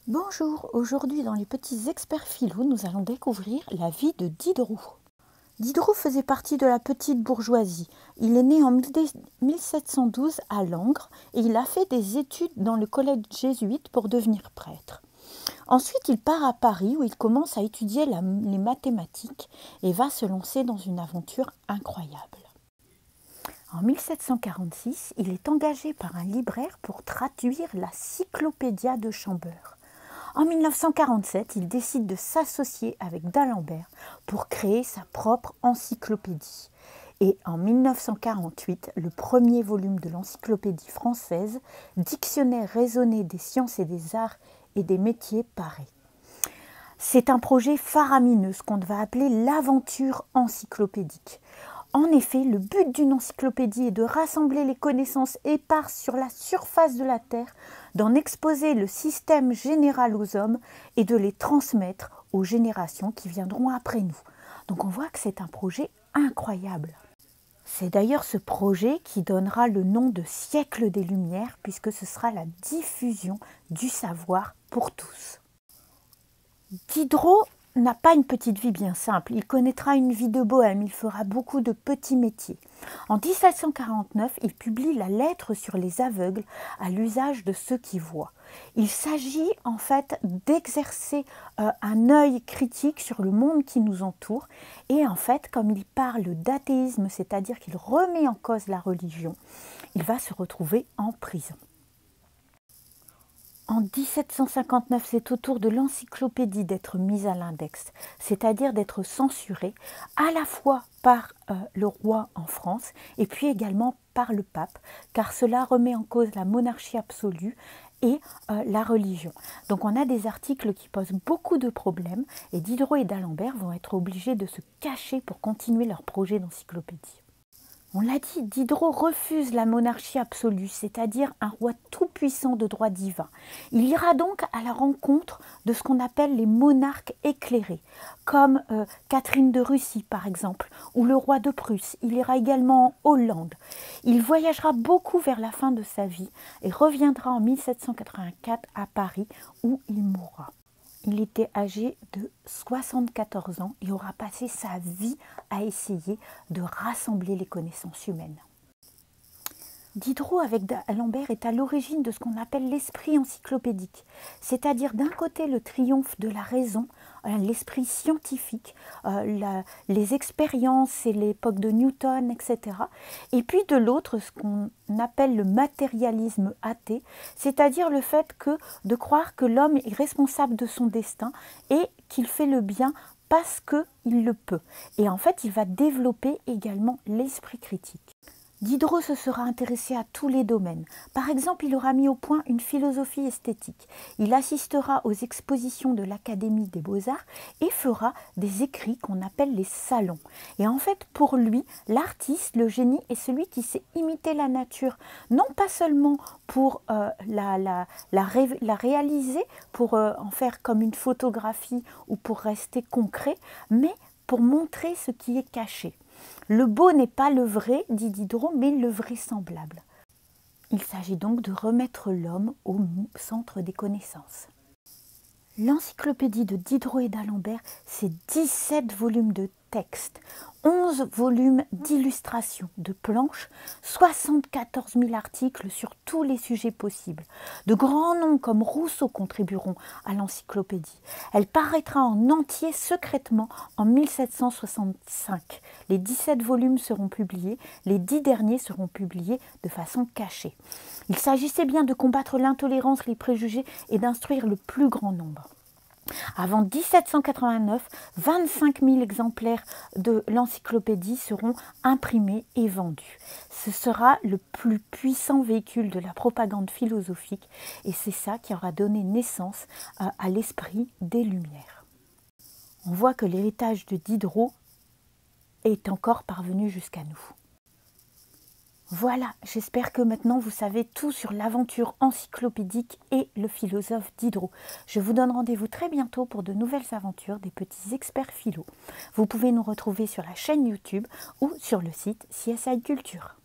Bonjour, aujourd'hui dans les petits experts philo, nous allons découvrir la vie de Diderot. Diderot faisait partie de la petite bourgeoisie. Il est né en 1712 à Langres et il a fait des études dans le collège jésuite pour devenir prêtre. Ensuite, il part à Paris où il commence à étudier les mathématiques et va se lancer dans une aventure incroyable. En 1746, il est engagé par un libraire pour traduire la Cyclopédia de Chambord. En 1947, il décide de s'associer avec d'Alembert pour créer sa propre encyclopédie. Et en 1948, le premier volume de l'encyclopédie française, Dictionnaire raisonné des sciences et des arts et des métiers, paraît. C'est un projet faramineux, ce qu'on va appeler l'aventure encyclopédique. En effet, le but d'une encyclopédie est de rassembler les connaissances éparses sur la surface de la Terre, d'en exposer le système général aux hommes et de les transmettre aux générations qui viendront après nous. Donc on voit que c'est un projet incroyable. C'est d'ailleurs ce projet qui donnera le nom de siècle des Lumières, puisque ce sera la diffusion du savoir pour tous. Diderot n'a pas une petite vie bien simple. Il connaîtra une vie de bohème, il fera beaucoup de petits métiers. En 1749, il publie la lettre sur les aveugles à l'usage de ceux qui voient. Il s'agit en fait d'exercer un œil critique sur le monde qui nous entoure et en fait, comme il parle d'athéisme, c'est-à-dire qu'il remet en cause la religion, il va se retrouver en prison. En 1759, c'est au tour de l'encyclopédie d'être mise à l'index, c'est-à-dire d'être censurée à la fois par le roi en France et puis également par le pape, car cela remet en cause la monarchie absolue et la religion. Donc on a des articles qui posent beaucoup de problèmes et Diderot et d'Alembert vont être obligés de se cacher pour continuer leur projet d'encyclopédie. On l'a dit, Diderot refuse la monarchie absolue, c'est-à-dire un roi tout-puissant de droit divin. Il ira donc à la rencontre de ce qu'on appelle les monarques éclairés, comme Catherine de Russie par exemple, ou le roi de Prusse. Il ira également en Hollande. Il voyagera beaucoup vers la fin de sa vie et reviendra en 1784 à Paris où il mourra. Il était âgé de 74 ans et aura passé sa vie à essayer de rassembler les connaissances humaines. Diderot avec d'Alembert est à l'origine de ce qu'on appelle l'esprit encyclopédique, c'est-à-dire d'un côté le triomphe de la raison, l'esprit scientifique, les expériences et l'époque de Newton, etc. Et puis de l'autre ce qu'on appelle le matérialisme athée, c'est-à-dire le fait de croire que l'homme est responsable de son destin et qu'il fait le bien parce qu'il le peut. Et en fait, il va développer également l'esprit critique. Diderot se sera intéressé à tous les domaines. Par exemple, il aura mis au point une philosophie esthétique. Il assistera aux expositions de l'Académie des Beaux-Arts et fera des écrits qu'on appelle les salons. Et en fait, pour lui, l'artiste, le génie, est celui qui sait imiter la nature, non pas seulement pour la réaliser, pour en faire comme une photographie ou pour rester concret, mais pour montrer ce qui est caché. Le beau n'est pas le vrai, dit Diderot, mais le vraisemblable. Il s'agit donc de remettre l'homme au centre des connaissances. L'encyclopédie de Diderot et d'Alembert, c'est 17 volumes de textes, 11 volumes d'illustrations, de planches, 74 000 articles sur tous les sujets possibles. De grands noms comme Rousseau contribueront à l'encyclopédie. Elle paraîtra en entier secrètement en 1765. Les 17 volumes seront publiés, les 10 derniers seront publiés de façon cachée. Il s'agissait bien de combattre l'intolérance, les préjugés et d'instruire le plus grand nombre. Avant 1789, 25 000 exemplaires de l'encyclopédie seront imprimés et vendus. Ce sera le plus puissant véhicule de la propagande philosophique et c'est ça qui aura donné naissance à l'esprit des Lumières. On voit que l'héritage de Diderot est encore parvenu jusqu'à nous. Voilà, j'espère que maintenant vous savez tout sur l'aventure encyclopédique et le philosophe Diderot. Je vous donne rendez-vous très bientôt pour de nouvelles aventures des petits experts philo. Vous pouvez nous retrouver sur la chaîne YouTube ou sur le site CSI Culture.